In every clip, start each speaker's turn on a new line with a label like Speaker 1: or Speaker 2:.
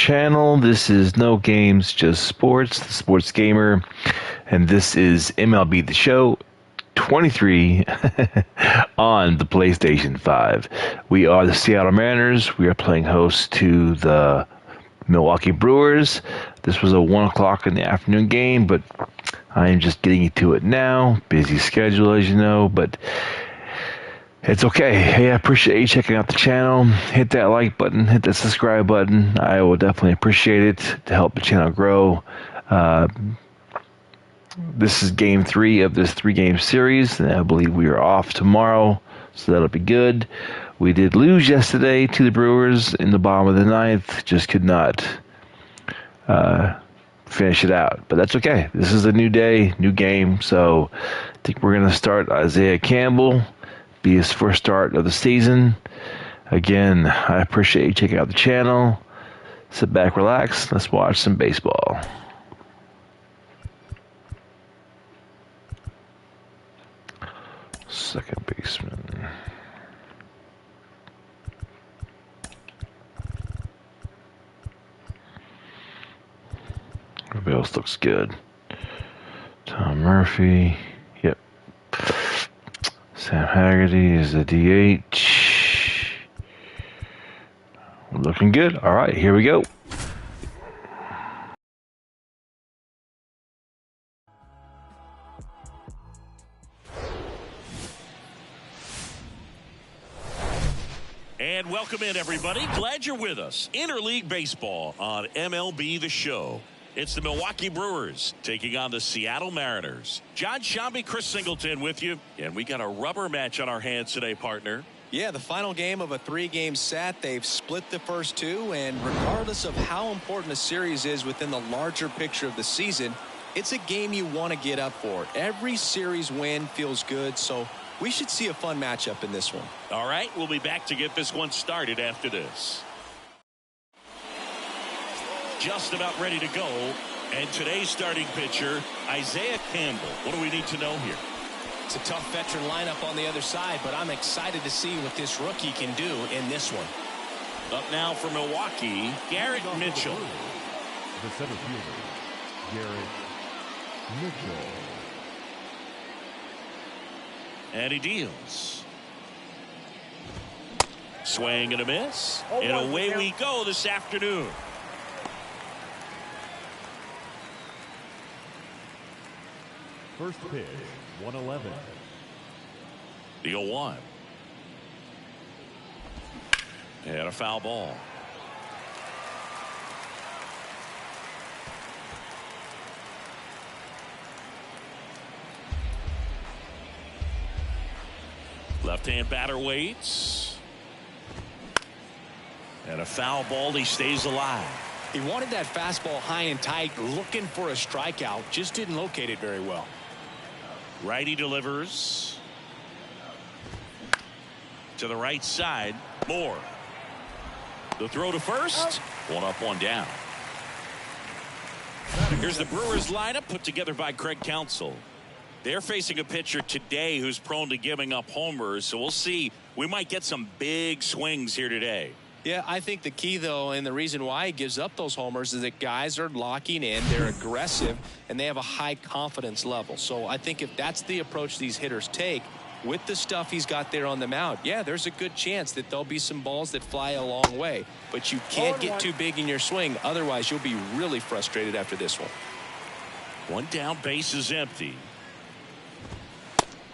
Speaker 1: channel. This is No Games, Just Sports, the Sports Gamer, and this is MLB The Show 23 on the PlayStation 5. We are the Seattle Mariners. We are playing host to the Milwaukee Brewers. This was a 1 o'clock in the afternoon game, but I am just getting to it now. Busy schedule, as you know, but it's okay. Hey, I appreciate you checking out the channel. Hit that like button, hit that subscribe button. I will definitely appreciate it to help the channel grow. This is game 3 of this 3-game series, and I believe we are off tomorrow, so that'll be good. We did lose yesterday to the Brewers in the bottom of the 9th. Just could not finish it out, but that's okay. This is a new day, new game, so I think we're going to start Isaiah Campbell. Be his first start of the season. Again, I appreciate you checking out the channel. Sit back, relax. Let's watch some baseball. Second baseman. Everybody else looks good. Tom Murphy. Yep. Sam Haggerty is the DH. Looking good. All right, here we go.
Speaker 2: And welcome in, everybody. Glad you're with us. Interleague Baseball on MLB The Show. It's the Milwaukee Brewers taking on the Seattle Mariners. John Shambi, Chris Singleton with you. And we got a rubber match on our hands today, partner.
Speaker 3: Yeah, the final game of a 3-game set. They've split the first 2, and regardless of how important a series is within the larger picture of the season, it's a game you want to get up for. Every series win feels good, so we should see a fun matchup in this one.
Speaker 2: All right, we'll be back to get this one started after this. Just about ready to go. And today's starting pitcher, Isaiah Campbell. What do we need to know here?
Speaker 4: It's a tough veteran lineup on the other side, but I'm excited to see what this rookie can do in this one.
Speaker 2: Up now for Milwaukee, Garrett Mitchell.
Speaker 5: The center fielder, Garrett Mitchell.
Speaker 2: And he deals. Swing and a miss. And away we go this afternoon.
Speaker 5: First pitch, 111.
Speaker 2: The 0-1. And a foul ball. Left-hand batter waits. And a foul ball. He stays alive.
Speaker 4: He wanted that fastball high and tight, looking for a strikeout. Just didn't locate it very well.
Speaker 2: Righty delivers. To the right side. Moore. The throw to first. One up, one down. Here's the Brewers lineup put together by Craig Counsell. They're facing a pitcher today who's prone to giving up homers, so we'll see. We might get some big swings here today.
Speaker 3: Yeah, I think the key, though, and the reason why he gives up those homers is that guys are locking in, they're aggressive, and they have a high confidence level. So I think if that's the approach these hitters take, with the stuff he's got there on the mound, yeah, there's a good chance that there'll be some balls that fly a long way. But you can't get too big in your swing, otherwise you'll be really frustrated after this one.
Speaker 2: One down, base is empty.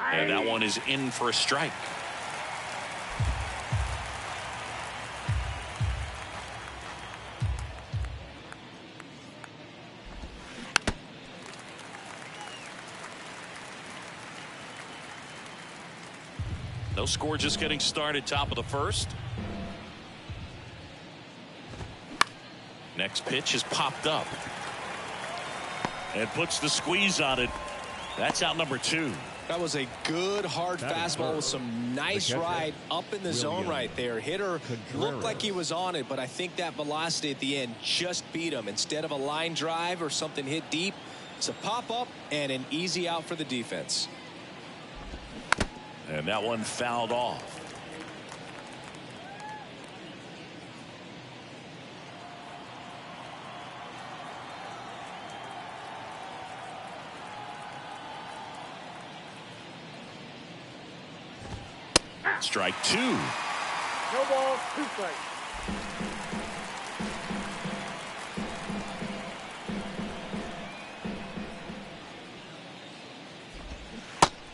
Speaker 2: And that one is in for a strike. No score, just getting started, top of the first. Next pitch is popped up. And puts the squeeze on it. That's out number 2.
Speaker 4: That was a good hard fastball with some nice ride up in the zone right there. Hitter looked like he was on it, but I think that velocity at the end just beat him. Instead of a line drive or something hit deep, it's a pop-up and an easy out for the defense.
Speaker 2: And that one fouled off. Strike two.
Speaker 6: No balls, 2 strikes.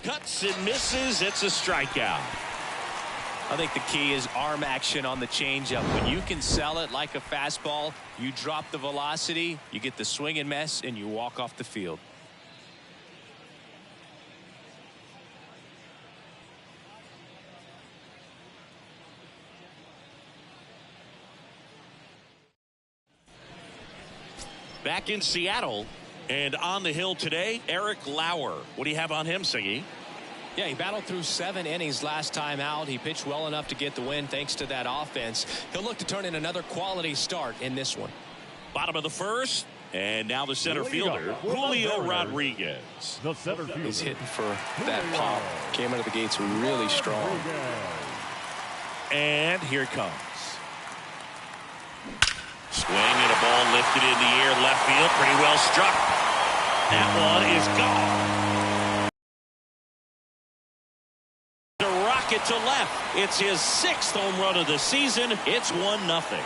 Speaker 2: Cuts and misses. It's a strikeout.
Speaker 3: I think the key is arm action on the changeup. When you can sell it like a fastball, you drop the velocity, you get the swing and miss, and you walk off the field.
Speaker 2: Back in Seattle and on the hill today, Eric Lauer. What do you have on him, Siggy?
Speaker 3: Yeah, he battled through 7 innings last time out. He pitched well enough to get the win thanks to that offense. He'll look to turn in another quality start in this one.
Speaker 2: Bottom of the first, and now the center fielder, Julio Rodriguez.
Speaker 5: The center fielder.
Speaker 3: He's hitting for that pop. Came out of the gates really strong.
Speaker 2: And here it comes. Swing and a ball lifted in the air, left field, pretty well struck. That one is gone. The rocket to left. It's his 6th home run of the season. It's 1-0.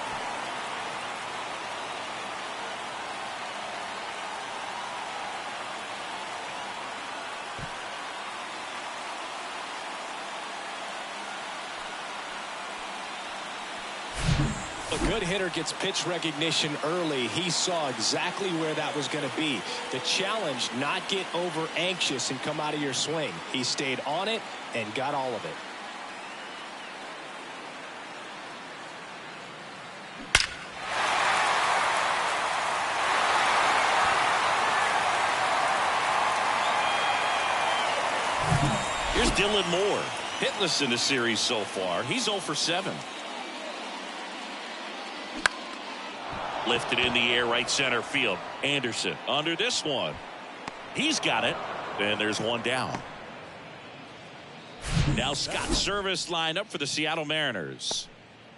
Speaker 4: A good hitter gets pitch recognition early. He saw exactly where that was going to be. The challenge, not get over anxious and come out of your swing. He stayed on it and got all of it.
Speaker 2: Here's Dylan Moore. Hitless in the series so far. He's 0 for 7. Lifted in the air, right center field. Anderson under this one. He's got it. And there's one down. Now Scott Service lined up for the Seattle Mariners.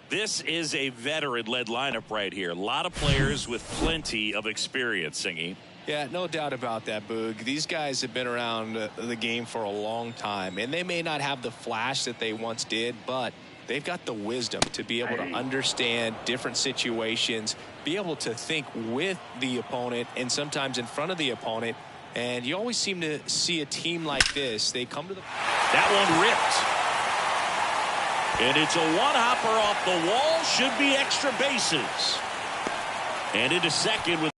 Speaker 2: This is a veteran-led lineup right here. A lot of players with plenty of experience, Singy.
Speaker 3: Yeah, no doubt about that, Boog. These guys have been around the game for a long time, and they may not have the flash that they once did, but they've got the wisdom to be able to understand different situations, be able to think with the opponent and sometimes in front of the opponent. And you always seem to see a team like this. They come to the...
Speaker 2: That one ripped. And it's a one-hopper off the wall. Should be extra bases. And into second with...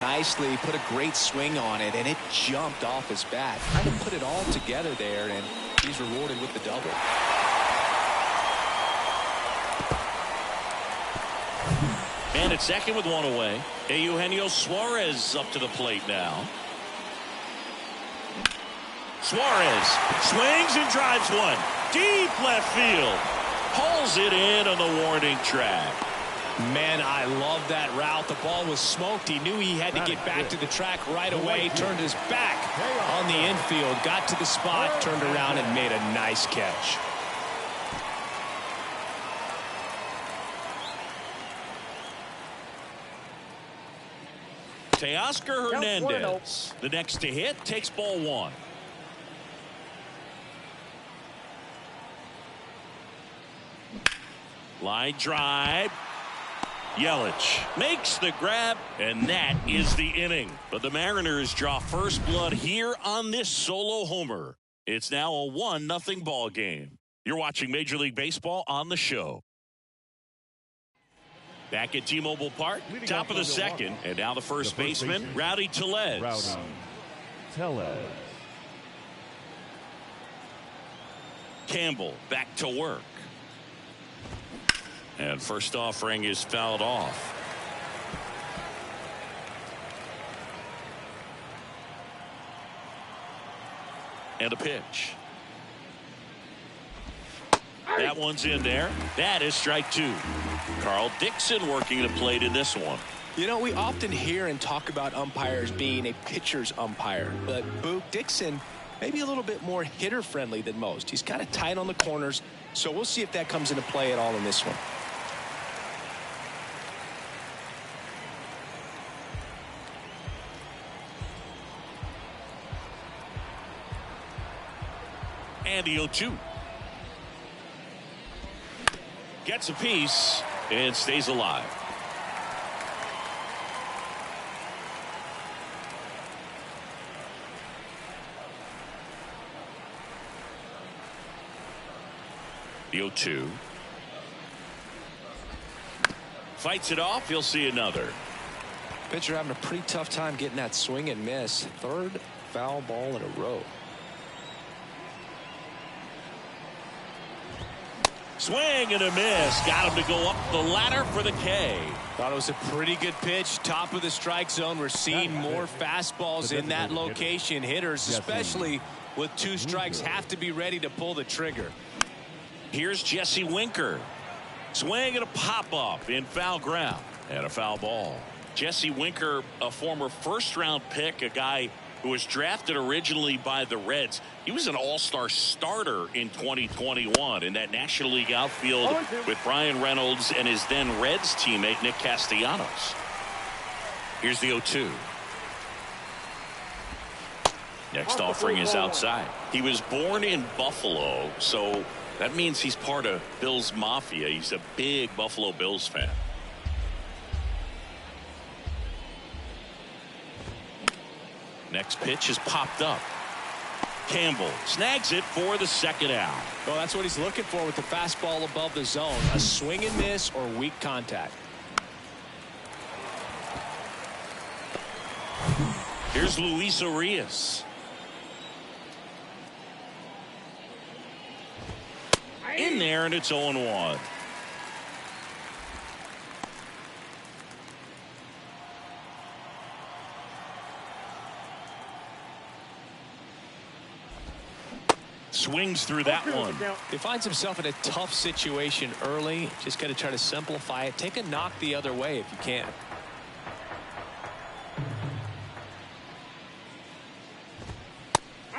Speaker 3: Nicely put a great swing on it, and it jumped off his bat. Trying to put it all together there, and he's rewarded with the double.
Speaker 2: Man at second with one away. Eugenio Suarez up to the plate now. Suarez swings and drives one. Deep left field. Pulls it in on the warning track.
Speaker 4: Man, I love that route. The ball was smoked. He knew he had to get back to the track right away. Turned his back on the infield. Got to the spot, turned around, and made a nice catch.
Speaker 2: Teoscar Hernandez, the next to hit, takes ball one. Line drive. Yelich makes the grab, and that is the inning. But the Mariners draw first blood here on this solo homer. It's now a 1-0 ball game. You're watching Major League Baseball on the show. Back at T-Mobile Park, top of the second, and now the first baseman, Rowdy Tellez. Campbell back to work. And first offering is fouled off. And a pitch. That one's in there. That is strike two. Carl Dixon working the plate in this one.
Speaker 3: You know, we often hear and talk about umpires being a pitcher's umpire, but Boog Dixon maybe a little bit more hitter friendly than most. He's kind of tight on the corners, so we'll see if that comes into play at all in this one.
Speaker 2: And the 0-2. Gets a piece and stays alive. The 0-2. Fights it off. He'll see another.
Speaker 3: Pitcher having a pretty tough time getting that swing and miss. Third foul ball in a row.
Speaker 2: Swing and a miss. Got him to go up the ladder for the K.
Speaker 3: Thought it was a pretty good pitch. Top of the strike zone. We're seeing more fastballs in that location. Hitters, especially with 2 strikes, have to be ready to pull the trigger.
Speaker 2: Here's Jesse Winker. Swing and a pop-up in foul ground. And a foul ball. Jesse Winker, a former first-round pick, a guy who was drafted originally by the Reds. He was an all-star starter in 2021 in that National League outfield with Brian Reynolds and his then Reds teammate Nick Castellanos. Here's the 0-2. Next offering is outside. He was born in Buffalo, so that means he's part of Bills Mafia. He's a big Buffalo Bills fan. Next pitch is popped up. Campbell snags it for the second out.
Speaker 3: Well, that's what he's looking for with the fastball above the zone. A swing and miss or weak contact.
Speaker 2: Here's Luis Urias. In there, and it's 0-1. Swings through that one.
Speaker 3: He finds himself in a tough situation early. Just got to try to simplify it. Take a knock the other way if you can.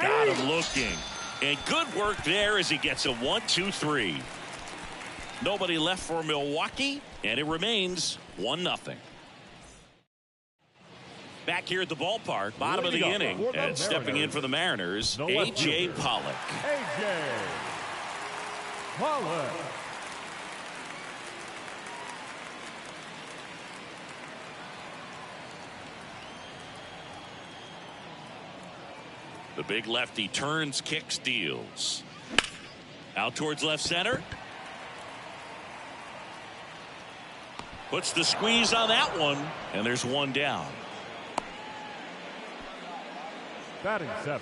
Speaker 2: Got him looking. And good work there as he gets a 1-2-3. Nobody left for Milwaukee, and it remains 1-0. Back here at the ballpark, bottom of the inning, and stepping in for the Mariners, A.J. Pollock.
Speaker 5: A.J. Pollock.
Speaker 2: The big lefty turns, kicks, deals. Out towards left center. Puts the squeeze on that one, and there's one down.
Speaker 5: Batting 7,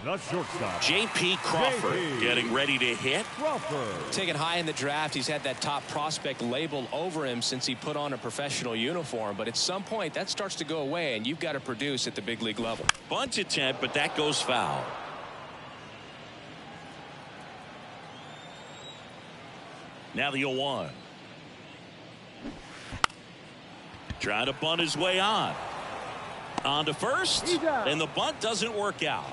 Speaker 5: the shortstop.
Speaker 2: J.P. Crawford getting ready to hit.
Speaker 5: Crawford.
Speaker 3: Taken high in the draft, he's had that top prospect labeled over him since he put on a professional uniform. But at some point, that starts to go away, and you've got to produce at the big league level.
Speaker 2: Bunt attempt, but that goes foul. Now the 0-1. Trying to bunt his way on. On to first, and the bunt doesn't work out.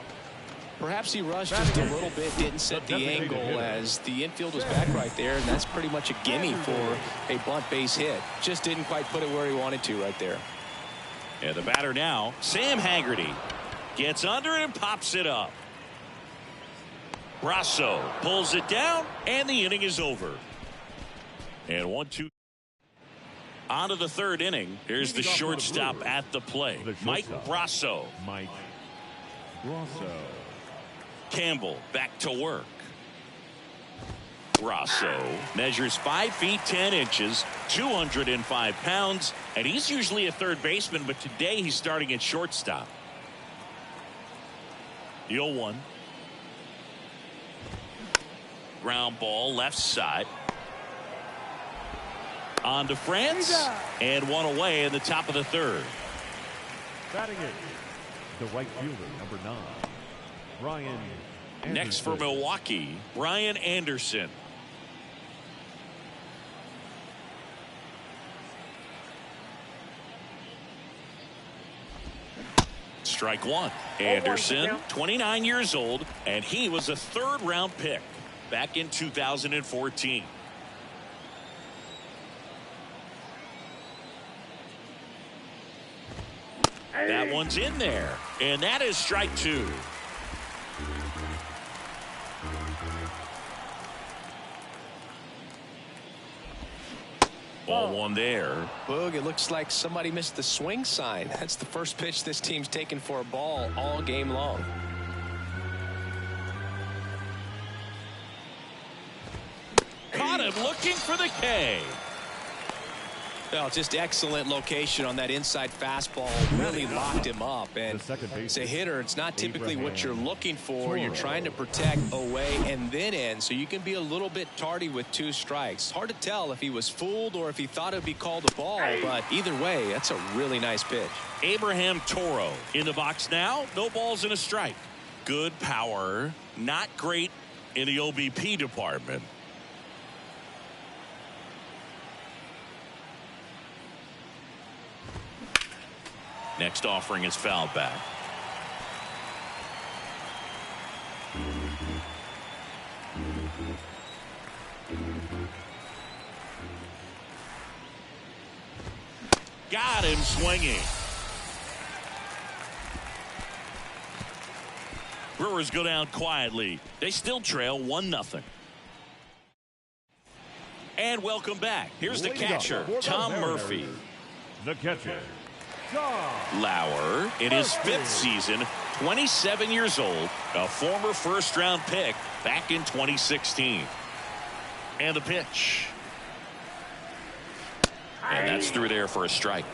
Speaker 3: Perhaps he rushed just a little bit, didn't set the angle as the infield was back right there, and that's pretty much a gimme for a bunt base hit. Just didn't quite put it where he wanted to right there.
Speaker 2: And the batter now, Sam Haggerty, gets under it and pops it up. Brasso pulls it down, and the inning is over. And 1-2. On to the third inning. Here's the shortstop at the plate, Mike Brasso.
Speaker 5: Mike Brasso.
Speaker 2: Campbell back to work. Brasso measures 5 feet 10 inches, 205 pounds, and he's usually a third baseman, but today he's starting at shortstop. The 0-1. Ground ball left side. On to France, and one away in the top of the third.
Speaker 5: Batting 8, the right fielder, number 9, Brian Anderson.
Speaker 2: Next for Milwaukee, Brian Anderson. Strike one. Anderson, 29 years old, and he was a third-round pick back in 2014. That one's in there, and that is strike 2. Ball one there.
Speaker 3: Boog, it looks like somebody missed the swing sign. That's the first pitch this team's taken for a ball all game long.
Speaker 2: Caught him looking for the K.
Speaker 3: Well, just excellent location on that inside fastball. Really locked him up. And as a hitter, it's not typically what you're looking for. You're trying to protect away and then in, so you can be a little bit tardy with 2 strikes. Hard to tell if he was fooled or if he thought it would be called a ball, but either way, that's a really nice pitch.
Speaker 2: Abraham Toro in the box now. No balls and a strike. Good power. Not great in the OBP department. Next offering is fouled back. Got him swinging. Brewers go down quietly. They still trail 1-0. And welcome back. Here's the catcher, Tom Murphy.
Speaker 5: The catcher,
Speaker 2: Lauer in his 5th season, 27 years old, a former first-round pick back in 2016. And the pitch. And that's through there for a strike.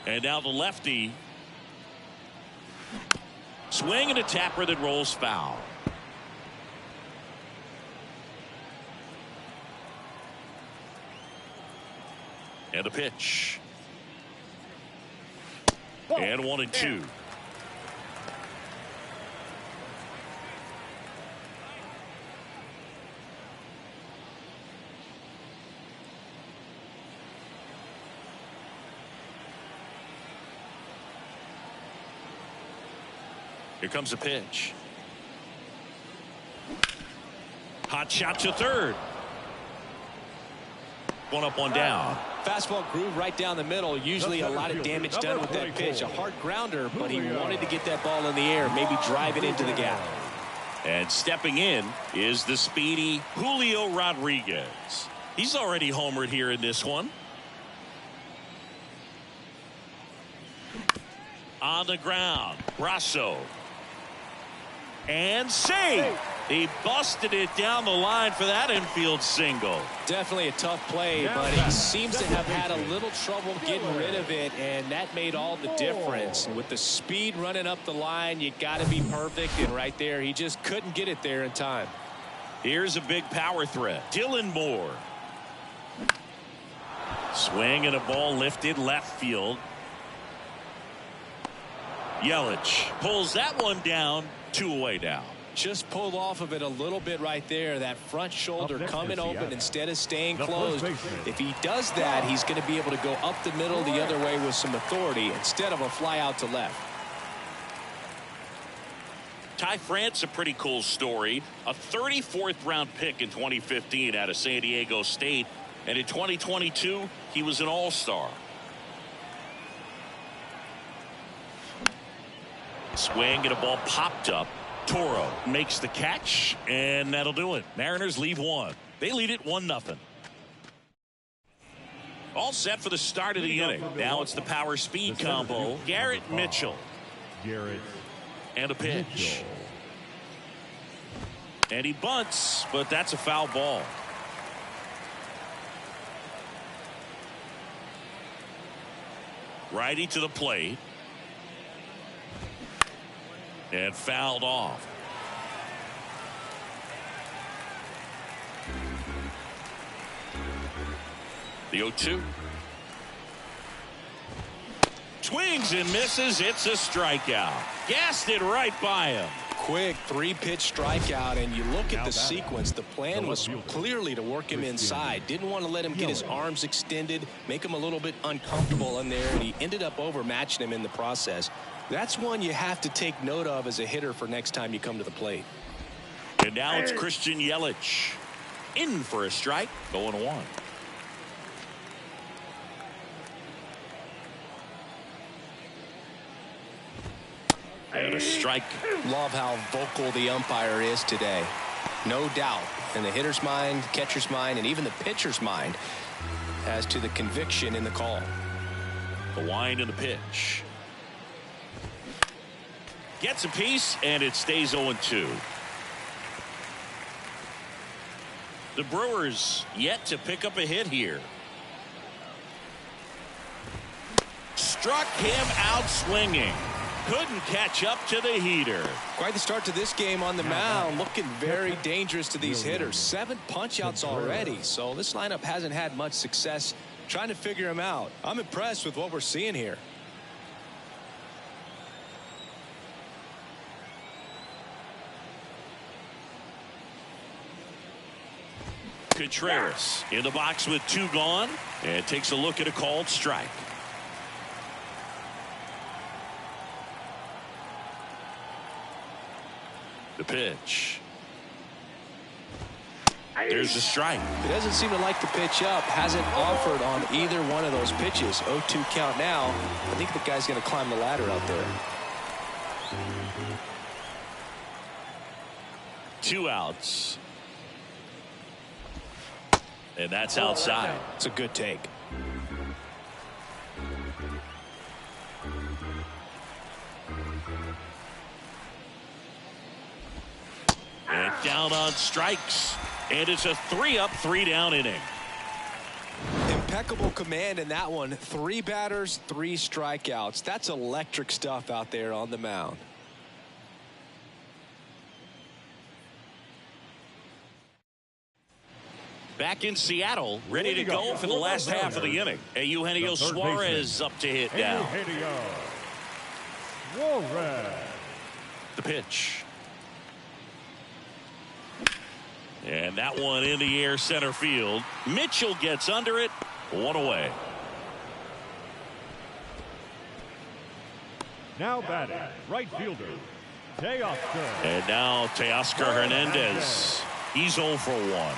Speaker 2: And now the lefty. Swing and a tapper that rolls foul. And the pitch. And 1-2. Here comes the pitch. Hot shot to third. One up, one down.
Speaker 3: Fastball groove right down the middle. Usually a lot of damage done with that pitch. A hard grounder, but he wanted to get that ball in the air, maybe drive it into the gap.
Speaker 2: And stepping in is the speedy Julio Rodriguez. He's already homered here in this one. On the ground, Brasso. And save. He busted it down the line for that infield single.
Speaker 3: Definitely a tough play, but he seems to have had a little trouble getting rid of it, and that made all the difference. With the speed running up the line, you got to be perfect, and right there, he just couldn't get it there in time.
Speaker 2: Here's a big power threat. Dylan Moore. Swing and a ball lifted left field. Yelich pulls that one down. 2 away now.
Speaker 3: Just pulled off of it a little bit right there. That front shoulder coming open instead of staying closed. If he does that, he's going to be able to go up the middle the other way with some authority instead of a fly out to left.
Speaker 2: Ty France, a pretty cool story. A 34th round pick in 2015 out of San Diego State. And in 2022, he was an all-star. Swing and a ball popped up. Toro makes the catch, and that'll do it. Mariners lead 1. They lead it 1-0. All set for the start of the inning. Now it's the power speed combo. Garrett Mitchell. And a pitch. And he bunts, but that's a foul ball. Righty to the plate. And fouled off. The 0-2. Swings and misses. It's a strikeout. Gassed it right by him.
Speaker 3: Quick 3-pitch strikeout, and you look at the sequence. The plan was clearly to work him inside. Didn't want to let him get his arms extended, make him a little bit uncomfortable in there, and he ended up overmatching him in the process. That's one you have to take note of as a hitter for next time you come to the plate.
Speaker 2: And now it's Christian Yelich in for a strike, 0-1. And a strike.
Speaker 3: Love how vocal the umpire is today. No doubt in the hitter's mind, catcher's mind, and even the pitcher's mind as to the conviction in the call.
Speaker 2: The wind and the pitch. Gets a piece, and it stays 0-2. The Brewers yet to pick up a hit here. Struck him out swinging. Couldn't catch up to the heater.
Speaker 3: Quite the start to this game on the mound. Looking very dangerous to these hitters. 7 punch-outs already. So this lineup hasn't had much success trying to figure him out. I'm impressed with what we're seeing here.
Speaker 2: Contreras in the box with 2 gone, and takes a look at a called strike. The pitch. There's a strike.
Speaker 3: He doesn't seem to like the pitch up. Hasn't offered on either one of those pitches. 0-2 count now. I think the guy's going to climb the ladder out there.
Speaker 2: 2 outs. And that's outside.
Speaker 3: It's a good take.
Speaker 2: And down on strikes. And it's a 3-up, 3-down inning.
Speaker 3: Impeccable command in that one. 3 batters, 3 strikeouts. That's electric stuff out there on the mound.
Speaker 2: Back in Seattle, ready to go for the last half of the inning. Eugenio Suarez up to hit now. The pitch. And that one in the air center field. Mitchell gets under it. 1 away.
Speaker 5: Now batting, right fielder, Teoscar.
Speaker 2: And now Teoscar Hernandez. He's 0 for 1.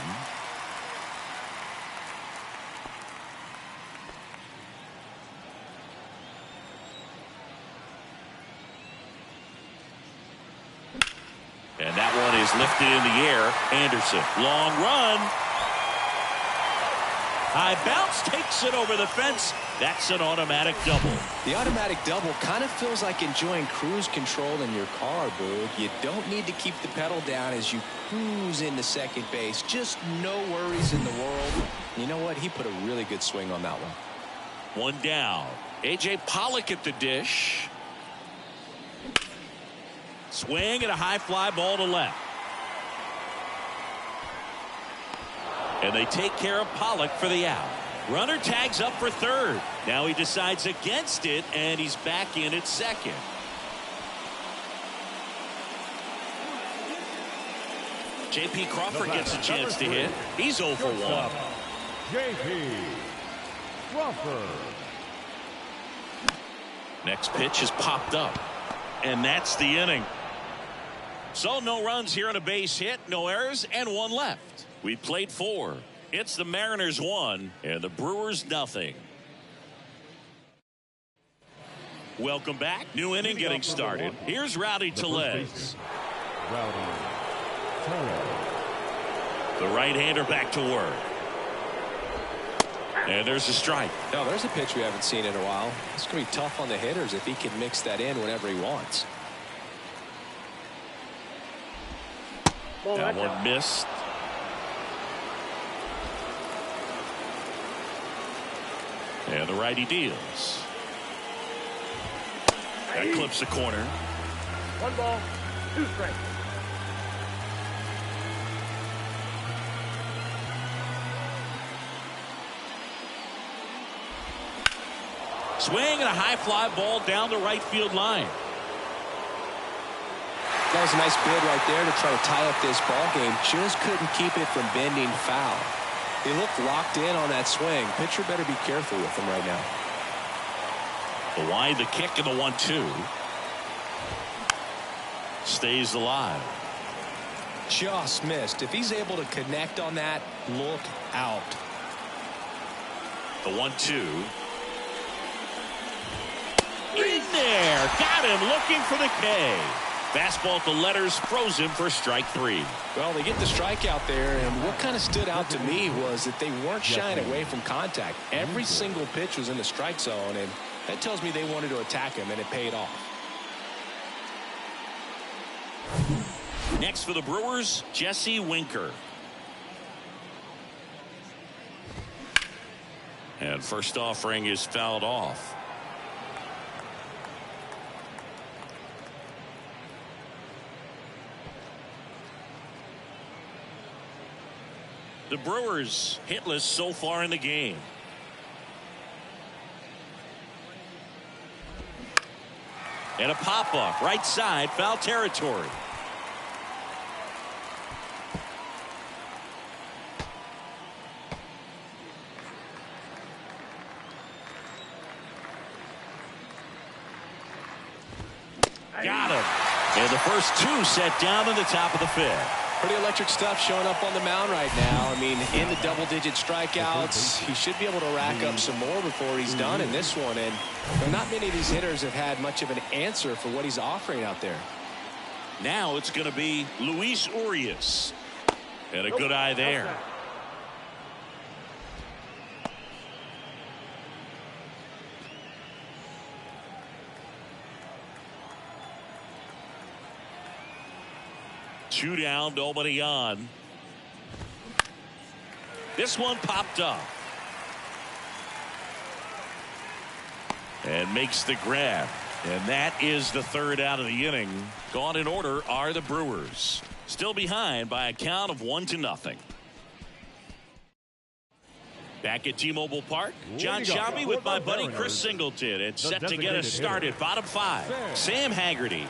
Speaker 2: And that one is lifted in the air. Anderson, long run. High bounce, takes it over the fence. That's an automatic double.
Speaker 3: The automatic double kind of feels like enjoying cruise control in your car, Boog. You don't need to keep the pedal down as you cruise into second base. Just no worries in the world. You know what? He put a really good swing on that one.
Speaker 2: 1 down. A.J. Pollock at the dish. Swing and a high fly ball to left. And they take care of Pollock for the out. Runner tags up for third. Now he decides against it, and he's back in at second. J.P. Crawford gets a chance to hit. He's 0 for 1.
Speaker 5: J.P. Crawford.
Speaker 2: Next pitch is popped up. And that's the inning. So no runs here on a base hit, no errors, and 1 left. We played 4. It's the Mariners 1 and the Brewers nothing. Welcome back. New inning getting started. Here's Rowdy Tellez. The right-hander back to work. And there's a strike.
Speaker 3: No, there's a pitch we haven't seen in a while. It's going to be tough on the hitters if he can mix that in whenever he wants.
Speaker 2: That one missed. And the righty deals. That clips the corner.
Speaker 6: 1 ball, 2 strikes.
Speaker 2: Swing and a high fly ball down the right field line.
Speaker 3: That was a nice bid right there to try to tie up this ball game. Just couldn't keep it from bending foul. He looked locked in on that swing. Pitcher better be careful with him right now.
Speaker 2: The wind, the kick, and the 1-2. Stays alive.
Speaker 3: Just missed. If he's able to connect on that, look out.
Speaker 2: The 1-2. In there. Got him looking for the K. Fastball at the letters froze him for strike 3.
Speaker 3: Well, they get the strikeout there, and what kind of stood out to me was that they weren't shying away from contact. Every single pitch was in the strike zone, and that tells me they wanted to attack him, and it paid off.
Speaker 2: Next for the Brewers, Jesse Winker. And first offering is fouled off. The Brewers hitless so far in the game. And a pop-up right side, foul territory. Got him. And the first two set down in the top of the 5th.
Speaker 3: Pretty electric stuff showing up on the mound right now. I mean, in the double-digit strikeouts, he should be able to rack up some more before he's done in this one. And not many of these hitters have had much of an answer for what he's offering out there.
Speaker 2: Now it's going to be Luis Urias. And a good eye there. Two down, nobody on. This one popped up. And makes the grab. And that is the third out of the inning. Gone in order are the Brewers. Still behind by a count of 1-0. Back at T-Mobile Park, John Shabby with my buddy Chris Singleton. It's set to get us started. Bottom 5. Sam Haggerty.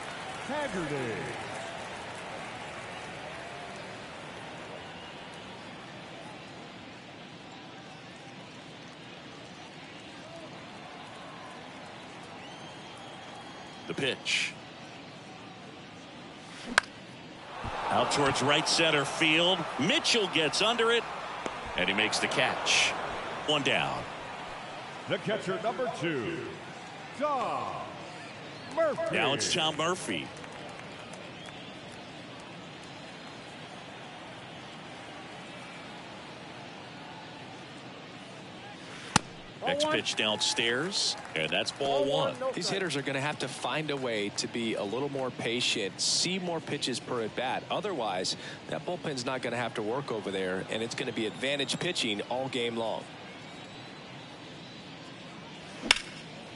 Speaker 2: The pitch. Out towards right center field. Mitchell gets under it. And he makes the catch. One down.
Speaker 5: The catcher, number 2, Tom Murphy.
Speaker 2: Now it's Tom Murphy. Next pitch downstairs, and that's ball 1.
Speaker 3: These hitters are going to have to find a way to be a little more patient, see more pitches per at bat. Otherwise, that bullpen's not going to have to work over there, and it's going to be advantage pitching all game long.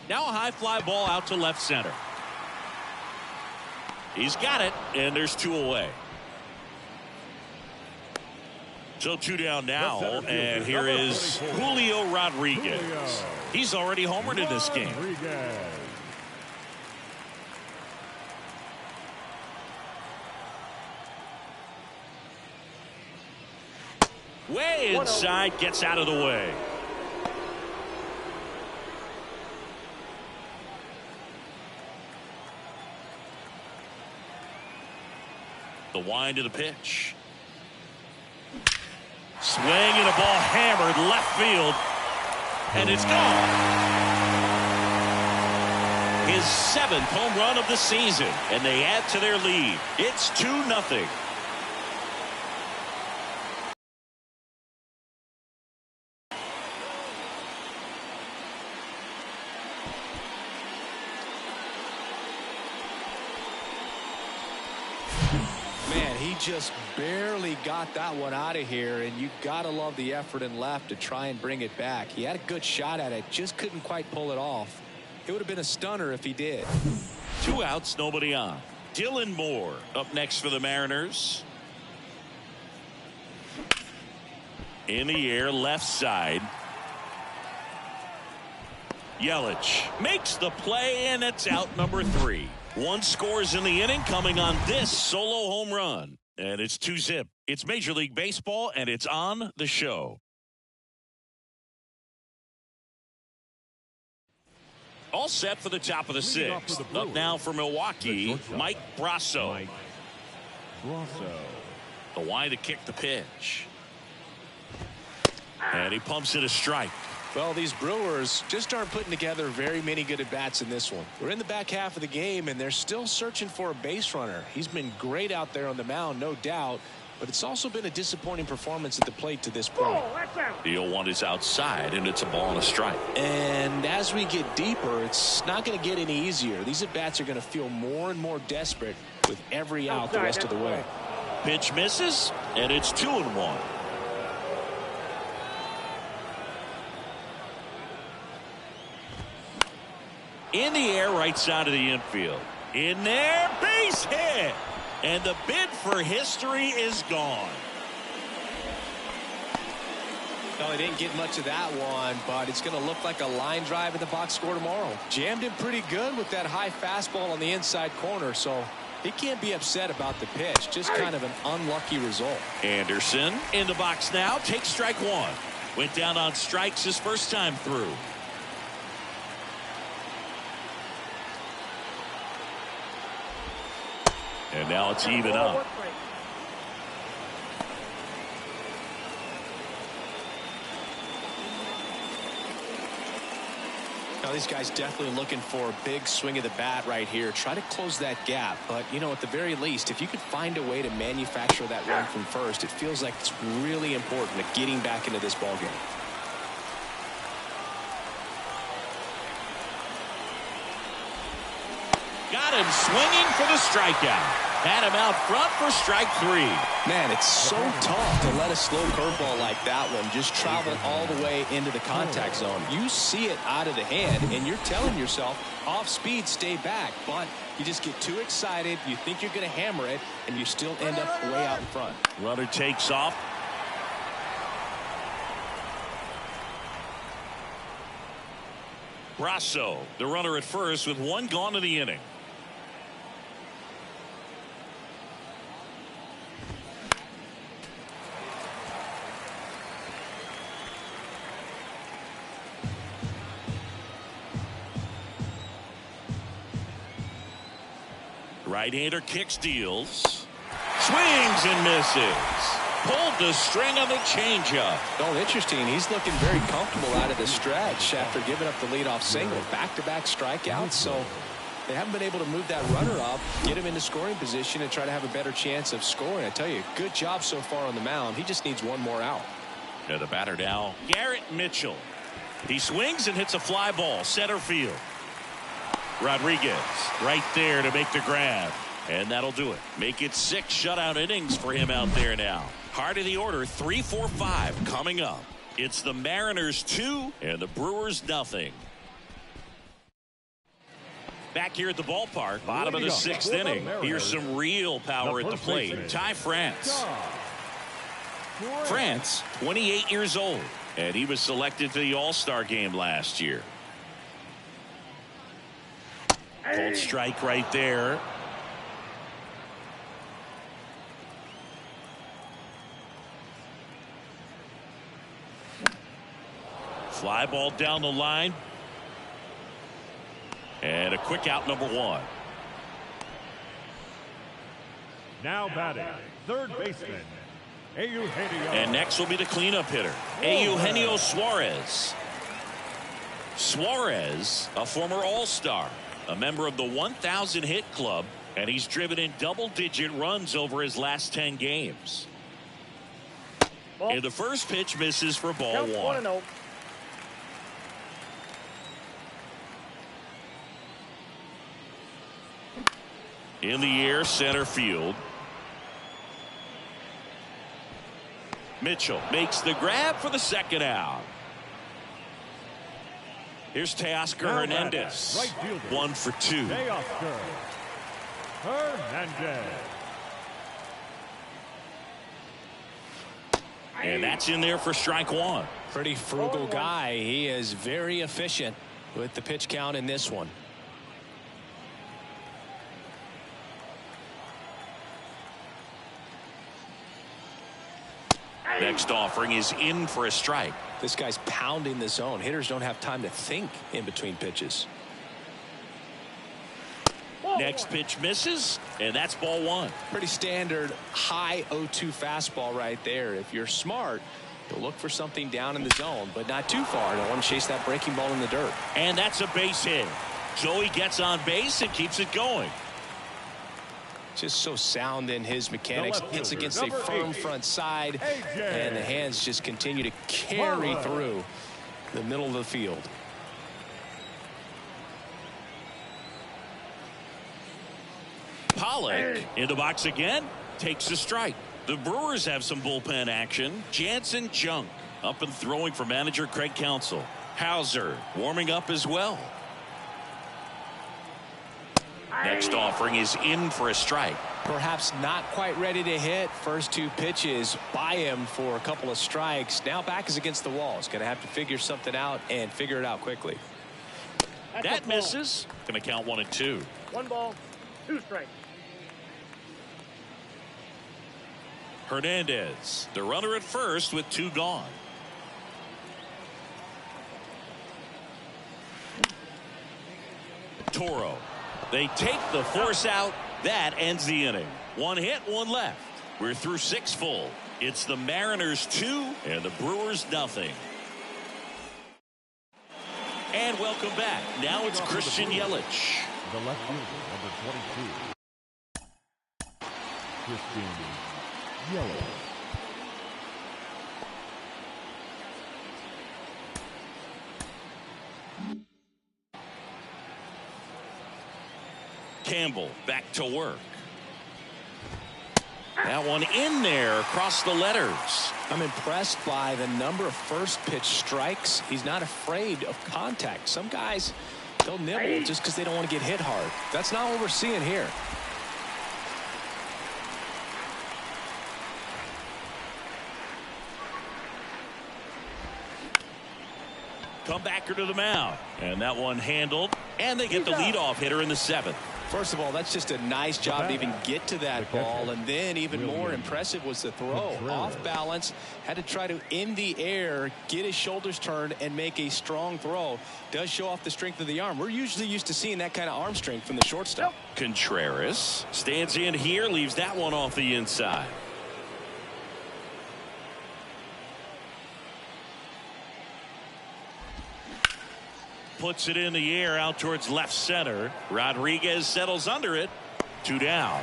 Speaker 2: Now a high fly ball out to left center. He's got it, and there's 2 away. So 2 down now, and here is Julio Rodriguez. He's already homered in this game. Way inside, gets out of the way. The wind of the pitch. Swing and a ball hammered left field. And it's gone. His 7th home run of the season. And they add to their lead. It's 2-0.
Speaker 3: Just barely got that one out of here, and you gotta love the effort in left to try and bring it back. He had a good shot at it, just couldn't quite pull it off. It would have been a stunner if he did.
Speaker 2: 2 outs, nobody on. Dylan Moore up next for the Mariners. In the air, left side. Yelich makes the play, and it's out number 3. 1 scores in the inning, coming on this solo home run. And it's 2-0. It's Major League Baseball, and it's on the show. All set for the top of the 6th. Up now for Milwaukee, Mike Brasso. The wind to kick the pitch. And he pumps it a strike.
Speaker 3: Well, these Brewers just aren't putting together very many good at-bats in this one. We're in the back half of the game, and they're still searching for a base runner. He's been great out there on the mound, no doubt, but it's also been a disappointing performance at the plate to this point.
Speaker 2: The 0-1 is outside, and it's a ball and a strike.
Speaker 3: And as we get deeper, it's not going to get any easier. These at-bats are going to feel more and more desperate with every out the rest of the way.
Speaker 2: Pitch misses, and it's 2-1. In the air, right side of the infield. In there, base hit. And the bid for history is gone.
Speaker 3: Well, he didn't get much of that one, but it's going to look like a line drive in the box score tomorrow. Jammed him pretty good with that high fastball on the inside corner, so he can't be upset about the pitch. Just kind of an unlucky result.
Speaker 2: Anderson in the box now. Takes strike one. Went down on strikes his first time through. And now it's even up.
Speaker 3: Now these guys definitely looking for a big swing of the bat right here. Try to close that gap. But, you know, at the very least, if you could find a way to manufacture that run from first, it feels like it's really important to getting back into this ball game.
Speaker 2: Got him swinging for the strikeout. Had him out front for strike three.
Speaker 3: Man, it's so tough to let a slow curveball like that one just travel all the way into the contact zone. You see it out of the hand, and you're telling yourself, off speed, stay back. But you just get too excited. You think you're going to hammer it, and you still end up way out in front.
Speaker 2: Runner takes off. Brasso, the runner at first with one gone in the inning. Right-hander kicks, deals, swings and misses. Pulled the string on the changeup.
Speaker 3: Oh, interesting. He's looking very comfortable out of the stretch after giving up the leadoff single. Back-to-back strikeouts, so they haven't been able to move that runner up, get him into scoring position, and try to have a better chance of scoring. I tell you, good job so far on the mound. He just needs one more out.
Speaker 2: And the batter now, Garrett Mitchell. He swings and hits a fly ball, center field. Rodriguez right there to make the grab. And that'll do it. Make it 6 shutout innings for him out there now. Heart of the order, 3, 4, 5 coming up. It's the Mariners 2 and the Brewers nothing. Back here at the ballpark, bottom of the 6th inning. Here's some real power at the plate. Ty France. France, 28 years old, and he was selected to the All-Star game last year. Called strike right there. Fly ball down the line. And a quick out, number 1.
Speaker 5: Now batting, third baseman, Eugenio.
Speaker 2: And next will be the cleanup hitter, Eugenio Suarez. Suarez, a former All-Star, a member of the 1,000 hit club, and he's driven in double-digit runs over his last 10 games. And the first pitch misses for ball 1. In the air, center field. Mitchell makes the grab for the second out. Here's Teoscar Hernandez.
Speaker 5: Right fielder,
Speaker 2: 1 for 2.
Speaker 5: Teoscar Hernandez.
Speaker 2: And that's in there for strike 1.
Speaker 3: Pretty frugal guy. He is very efficient with the pitch count in this one.
Speaker 2: Next offering is in for a strike.
Speaker 3: This guy's pounding the zone. Hitters don't have time to think in between pitches.
Speaker 2: Next pitch misses, and that's ball 1.
Speaker 3: Pretty standard high 0-2 fastball right there. If you're smart, to look for something down in the zone, but not too far. Don't want to chase that breaking ball in the dirt.
Speaker 2: And that's a base hit. So he gets on base and keeps it going.
Speaker 3: Just so sound in his mechanics. Hits against a firm front side, and the hands just continue to carry through the middle of the field.
Speaker 2: Pollock in the box again, takes a strike. The Brewers have some bullpen action. Jansen Junk up and throwing for manager Craig Counsell. Hauser warming up as well. Next offering is in for a strike.
Speaker 3: Perhaps not quite ready to hit. First two pitches by him for a couple of strikes. Now back is against the wall. He's going to have to figure something out and figure it out quickly.
Speaker 2: That misses. Going to count 1-2.
Speaker 6: 1 ball, 2 strikes.
Speaker 2: Hernandez, the runner at first with 2 gone. Toro. They take the force out. That ends the inning. 1 hit, 1 left. We're through 6 full. It's the Mariners 2 and the Brewers nothing. And welcome back. Now it's Christian Yelich.
Speaker 5: The left fielder, number 22. Christian Yelich.
Speaker 2: Campbell back to work. That one in there across the letters.
Speaker 3: I'm impressed by the number of first pitch strikes. He's not afraid of contact. Some guys, they'll nibble just because they don't want to get hit hard. That's not what we're seeing here.
Speaker 2: Comebacker to the mound. And that one handled. And they get the leadoff hitter in the 7th.
Speaker 3: First of all, that's just a nice job to even get to that ball. And then even more impressive was the throw. Off balance. Had to try to, in the air, get his shoulders turned and make a strong throw. Does show off the strength of the arm. We're usually used to seeing that kind of arm strength from the shortstop.
Speaker 2: Contreras stands in here, leaves that one off the inside. Puts it in the air out towards left center. Rodriguez settles under it. 2 down.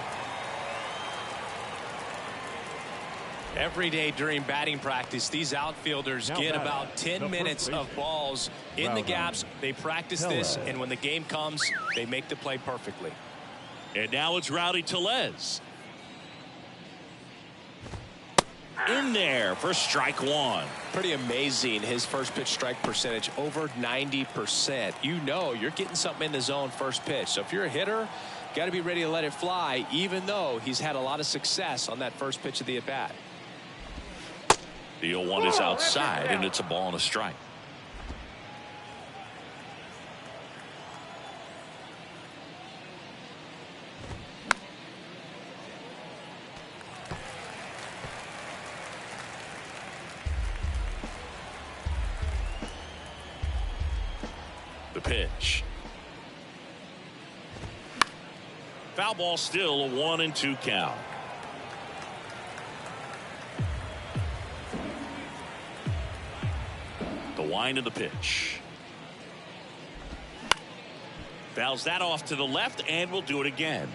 Speaker 3: Every day during batting practice, these outfielders get about 10 minutes of balls in the gaps. They practice this, and when the game comes, they make the play perfectly.
Speaker 2: And now it's Rowdy Tellez. In there for strike 1.
Speaker 3: Pretty amazing, his first pitch strike percentage, over 90%. You know you're getting something in the zone first pitch. So if you're a hitter, got to be ready to let it fly, even though he's had a lot of success on that first pitch of the at-bat.
Speaker 2: The 0-1 is outside, and it's a ball and a strike. The pitch. Foul ball, still a 1-2 count. The wind of the pitch. Fouls that off to the left, and we'll do it again.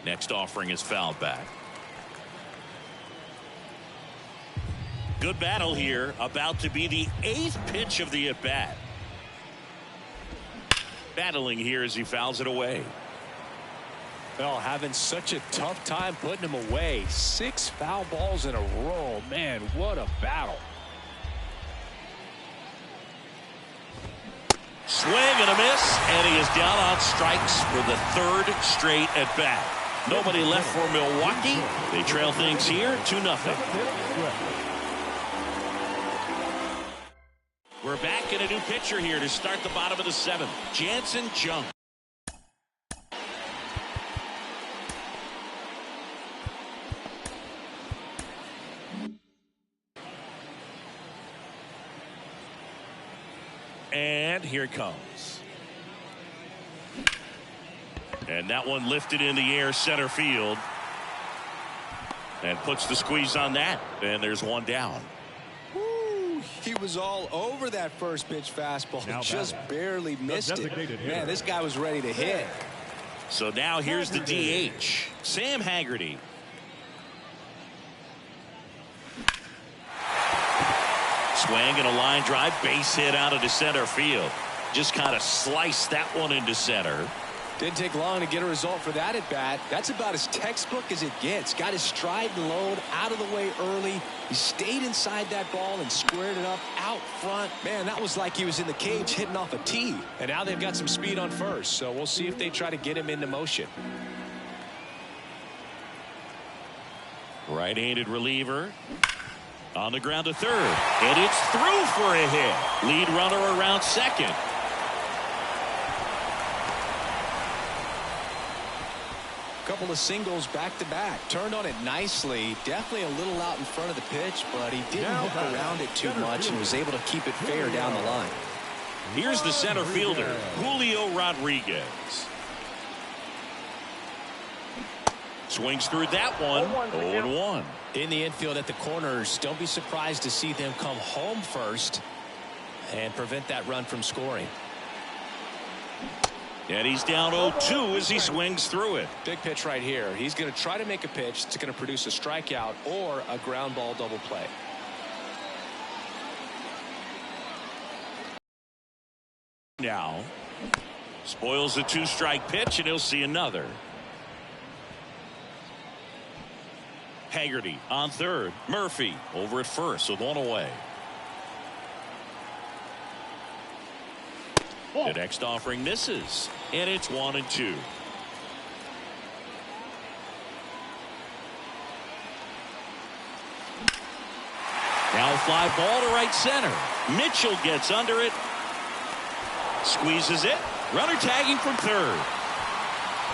Speaker 2: Next offering is fouled back. Good battle here. About to be the 8th pitch of the at-bat. Battling here as he fouls it away.
Speaker 3: Well, having such a tough time putting him away. 6 foul balls in a row. Man, what a battle.
Speaker 2: Swing and a miss, and he is down on strikes for the 3rd straight at-bat. Nobody left for Milwaukee. They trail things here 2-0. We're back in a new pitcher here to start the bottom of the 7th. Jansen Junk. And here it comes. And that one lifted in the air center field. And puts the squeeze on that. And there's one down.
Speaker 4: Woo, he was all over that first pitch fastball. Just barely missed it. Man, this guy was ready to hit.
Speaker 2: So now here's the DH, Sam Haggerty. Swing and a line drive, base hit out of the center field. Just kind of sliced that one into center.
Speaker 4: Didn't take long to get a result for that at bat. That's about as textbook as it gets. Got his stride and load out of the way early. He stayed inside that ball and squared it up out front. Man, that was like he was in the cage hitting off a tee.
Speaker 3: And now they've got some speed on first, so we'll see if they try to get him into motion.
Speaker 2: Right-handed reliever on the ground to third, and it's through for a hit. Lead runner around second.
Speaker 4: Couple of singles back to back. Turned on it nicely. Definitely a little out in front of the pitch, but he didn't hook around it too much and was able to keep it fair down the line.
Speaker 2: Here's the center fielder, Julio Rodriguez. Swings through that one. 0-1.
Speaker 3: In the infield at the corners, don't be surprised to see them come home first and prevent that run from scoring.
Speaker 2: And he's down 0-2 as he swings through it.
Speaker 3: Big pitch right here. He's going to try to make a pitch that's going to produce a strikeout or a ground ball double play.
Speaker 2: Now spoils the 2-strike pitch, and he'll see another. Haggerty on third. Murphy over at first with one away. The next offering misses, and it's 1-2. Now a fly ball to right center. Mitchell gets under it. Squeezes it. Runner tagging from third.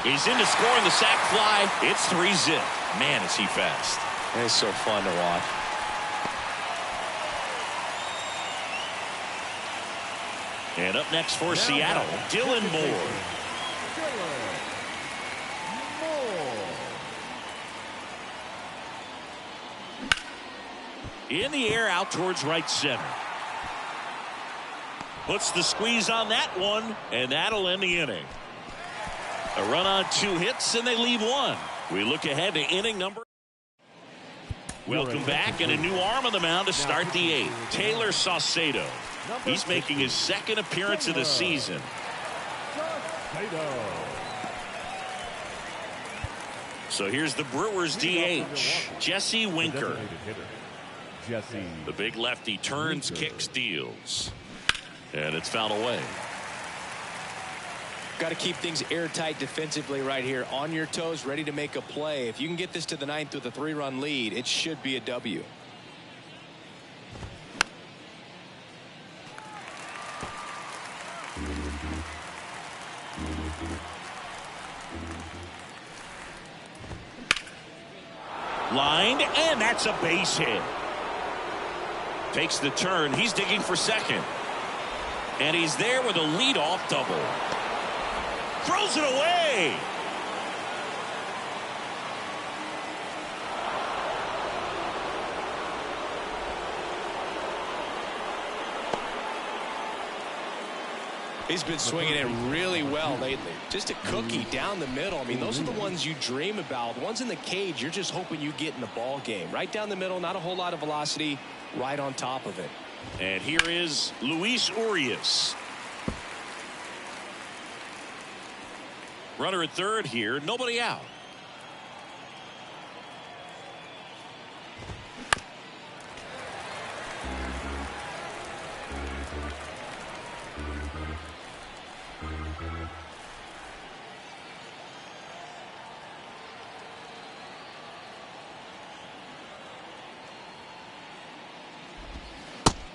Speaker 2: He's in to score in the sac fly. It's 3-zip. Man, is he fast.
Speaker 3: It's so fun to watch.
Speaker 2: And up next for Seattle, Dylan Moore. In the air out towards right center. Puts the squeeze on that one, and that'll end the inning. A run on 2 hits, and they leave 1. We look ahead to inning number. Welcome back, and a new arm on the mound to start the 8th. Taylor Saucedo. He's making his second appearance of the season. So here's the Brewers DH, Jesse Winker. The big lefty turns, kicks, deals. And it's fouled away.
Speaker 3: Got to keep things airtight defensively right here. On your toes, ready to make a play. If you can get this to the 9th with a 3-run lead, it should be a W.
Speaker 2: Lined, and that's a base hit. Takes the turn. He's digging for second. And he's there with a leadoff double. Throws it away.
Speaker 3: He's been swinging it really well lately. Just a cookie down the middle. I mean, those are the ones you dream about. The ones in the cage, you're just hoping you get in the ball game. Right down the middle, not a whole lot of velocity, right on top of it.
Speaker 2: And here is Luis Urias. Runner at third here, nobody out.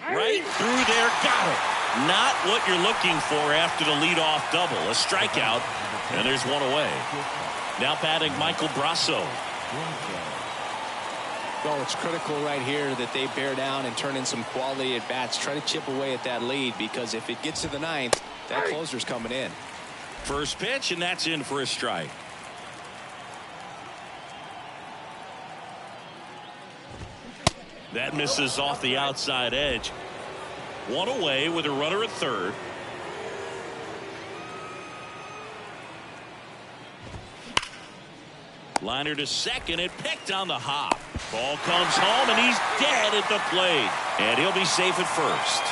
Speaker 2: Right through there, got it. Not what you're looking for after the leadoff double. A strikeout, and there's one away. Now batting Michael Brasso.
Speaker 4: Well, it's critical right here that they bear down and turn in some quality at bats. Try to chip away at that lead, because if it gets to the ninth, that closer's coming in.
Speaker 2: First pitch, and that's in for a strike. That misses off the outside edge. One away with a runner at third. Liner to second, it picked on the hop. Ball comes home, and he's dead at the plate. And he'll be safe at first.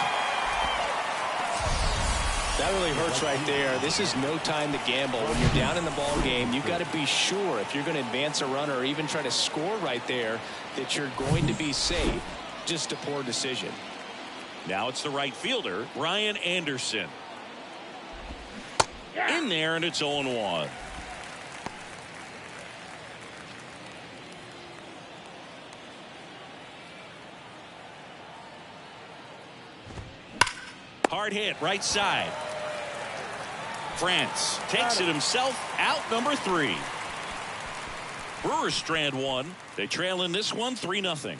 Speaker 4: That really hurts right there. This is no time to gamble. When you're down in the ball game, you've got to be sure, if you're going to advance a runner or even try to score right there, that you're going to be safe. Just a poor decision.
Speaker 2: Now it's the right fielder, Ryan Anderson. In there, and it's 0-1. Hard hit, right side. France takes it himself, out number 3. Brewers strand one. They trail in this one 3-0.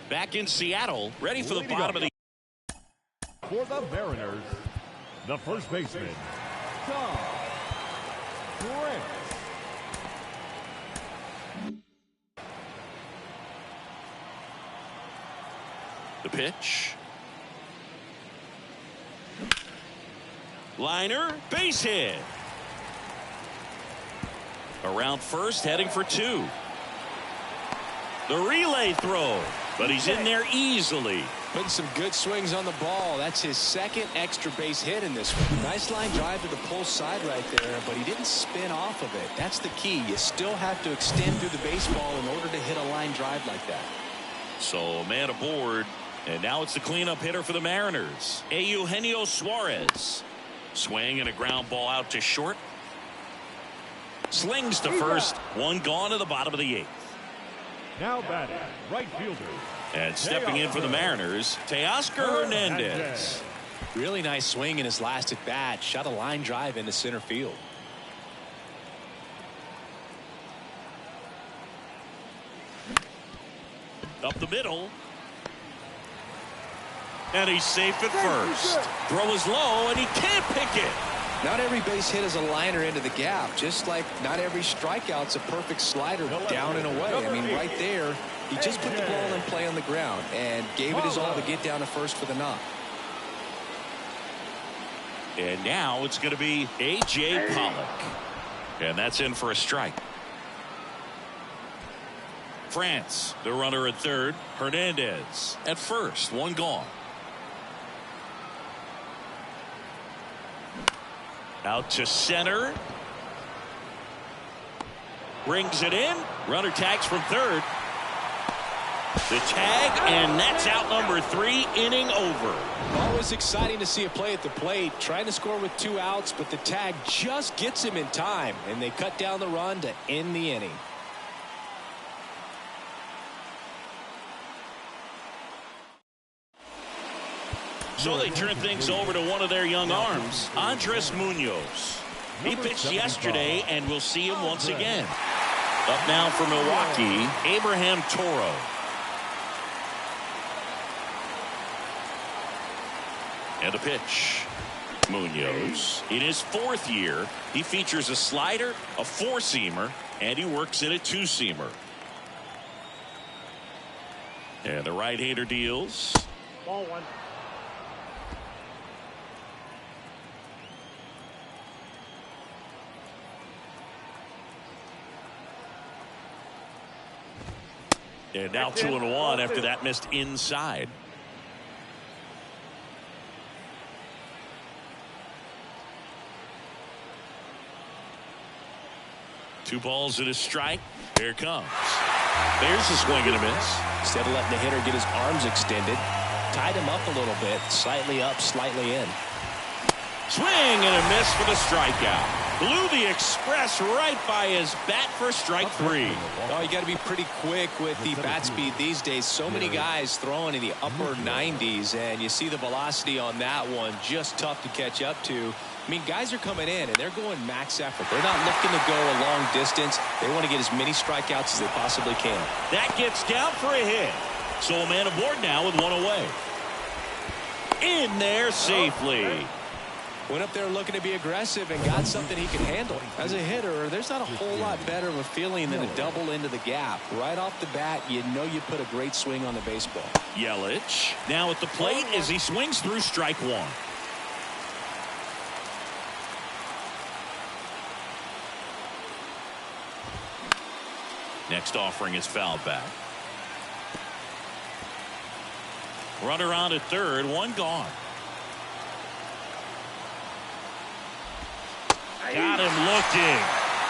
Speaker 2: Back in Seattle, ready for the bottom of the.
Speaker 5: For the Mariners, the first baseman, Tom Grant.
Speaker 2: The pitch. Liner, base hit. Around first, heading for 2. The relay throw, but he's in there easily.
Speaker 4: Putting some good swings on the ball. That's his second extra base hit in this one. Nice line drive to the pull side right there, but he didn't spin off of it. That's the key. You still have to extend through the baseball in order to hit a line drive like that.
Speaker 2: So man aboard, and now it's the cleanup hitter for the Mariners, Eugenio Suarez. Swing and a ground ball out to short. Slings to first. One gone to the bottom of the 8th.
Speaker 5: Now batting, right fielder.
Speaker 2: And stepping in for the Mariners, Teoscar Hernandez.
Speaker 4: Really nice swing in his last at bat. Shot a line drive into center field.
Speaker 2: Up the middle. And he's safe at first. Throw is low, and he can't pick it.
Speaker 4: Not every base hit is a liner into the gap, just like not every strikeout's a perfect slider down and away. I mean, right there, he just put the ball in play on the ground and gave it his all to get down to first for the knock.
Speaker 2: And now it's going to be A.J. Pollock. And that's in for a strike. France, the runner at third. Hernandez at first. One gone. Out to center. Brings it in. Runner tags from third. The tag, and that's out number 3. Inning over.
Speaker 4: Always exciting to see a play at the plate. Trying to score with 2 outs, but the tag just gets him in time, and they cut down the run to end the inning.
Speaker 2: So they turn things over to one of their young arms, Andres Munoz. He pitched yesterday, and we'll see him once again. Up now for Milwaukee, Abraham Toro. And a pitch. Munoz, in his 4th year, he features a slider, a 4-seamer, and he works in a 2-seamer. And the right-hander deals.
Speaker 6: Ball 1.
Speaker 2: And now 2-1 after that missed inside. Two balls and a strike. Here it comes. There's a swing and a miss.
Speaker 4: Instead of letting the hitter get his arms extended, tied him up a little bit, slightly up, slightly in.
Speaker 2: Swing and a miss for the strikeout. Blew the express right by his bat for strike 3.
Speaker 4: Oh, you got to be pretty quick with the bat speed these days. So many guys throwing in the upper 90s, and you see the velocity on that one. Just tough to catch up to. I mean, guys are coming in and they're going max effort. They're not looking to go a long distance. They want to get as many strikeouts as they possibly can.
Speaker 2: That gets down for a hit. So a man aboard now with one away. In there safely.
Speaker 4: Went up there looking to be aggressive and got something he can handle. As a hitter, there's not a whole lot better of a feeling than a double into the gap. Right off the bat, you know you put a great swing on the baseball.
Speaker 2: Yelich now at the plate as he swings through strike one. Next offering is fouled back. Runner on at third, one gone. Got him looking.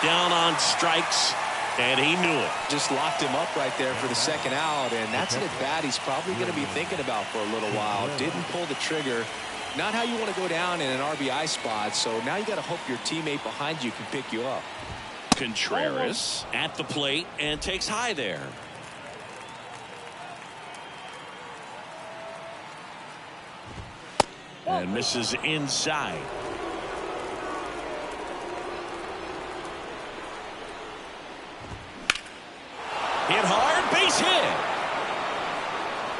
Speaker 2: Down on strikes, and he knew it.
Speaker 4: Just locked him up right there for the second out, and that's an at-bat he's probably going to be thinking about for a little while. Didn't pull the trigger. Not how you want to go down in an RBI spot, so now you got to hope your teammate behind you can pick you up.
Speaker 2: Contreras at the plate and takes high there. And misses inside. Hit hard, base hit.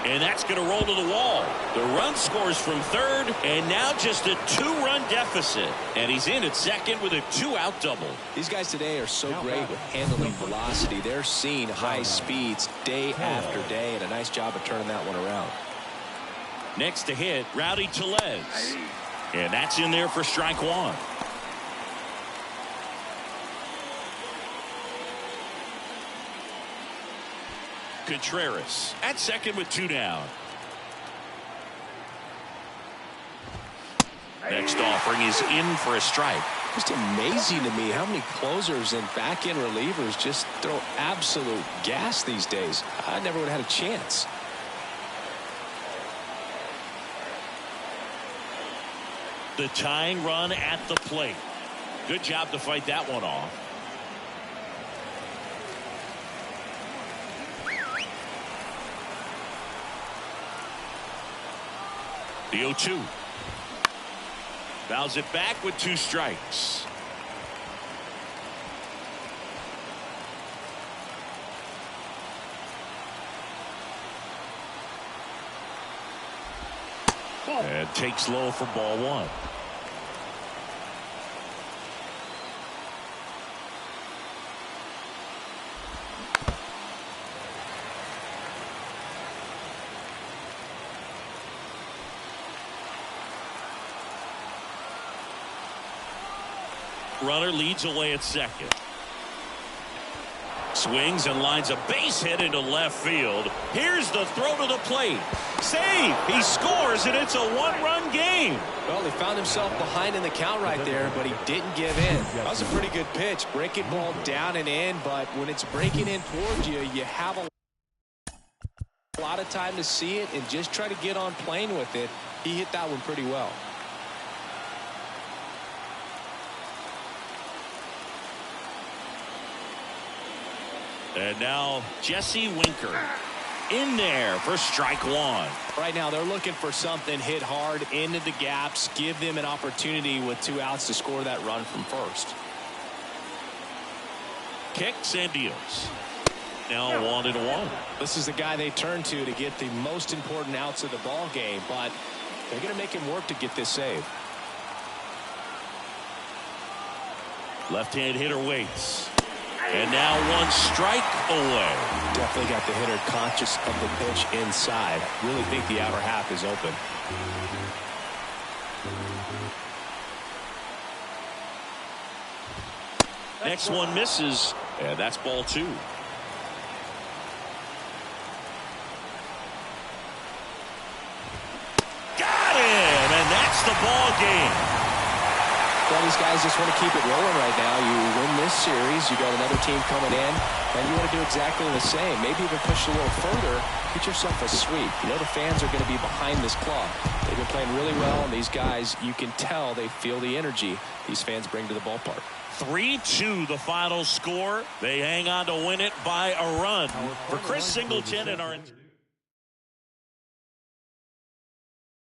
Speaker 2: And that's going to roll to the wall. The run scores from third, and now just a 2-run deficit. And he's in at second with a 2-out double.
Speaker 4: These guys today are so great with handling velocity. They're seeing high speeds day after day, and a nice job of turning that one around.
Speaker 2: Next to hit, Rowdy Tellez. And that's in there for strike one. Contreras at second with 2 down. Next offering is in for a strike.
Speaker 4: Just amazing to me how many closers and back-end relievers just throw absolute gas these days. I never would have had a chance.
Speaker 2: The tying run at the plate. Good job to fight that one off. The 0-2. Fouls it back with 2 strikes. And takes low for ball 1. Runner leads away at second. Swings and lines a base hit into left field. Here's the throw to the plate. Save. He scores, and it's a 1-run game.
Speaker 4: Well, he found himself behind in the count right there, but he didn't give in. That was a pretty good pitch. Breaking ball down and in, but when it's breaking in towards you, you have a lot of time to see it and just try to get on plane with it. He hit that one pretty well.
Speaker 2: And now Jesse Winker in there for strike 1.
Speaker 4: Right now they're looking for something hit hard into the gaps, give them an opportunity with 2 outs to score that run from first.
Speaker 2: Kicks and deals. Now 1-1.
Speaker 4: This is the guy they turn to get the most important outs of the ball game, but they're going to make him work to get this save.
Speaker 2: Left-hand hitter waits. And now 1 strike away.
Speaker 4: Definitely got the hitter conscious of the pitch inside. Really think the outer half is open.
Speaker 2: Next one misses, and that's ball 2. Got him, and that's the ball game.
Speaker 4: Well, these guys just want to keep it rolling right now. You win this series, you got another team coming in, and you want to do exactly the same. Maybe even push a little further, get yourself a sweep. You know the fans are going to be behind this club. They've been playing really well, and these guys, you can tell they feel the energy these fans bring to the ballpark.
Speaker 2: 3-2 the final score. They hang on to win it by a run. For Chris Singleton and our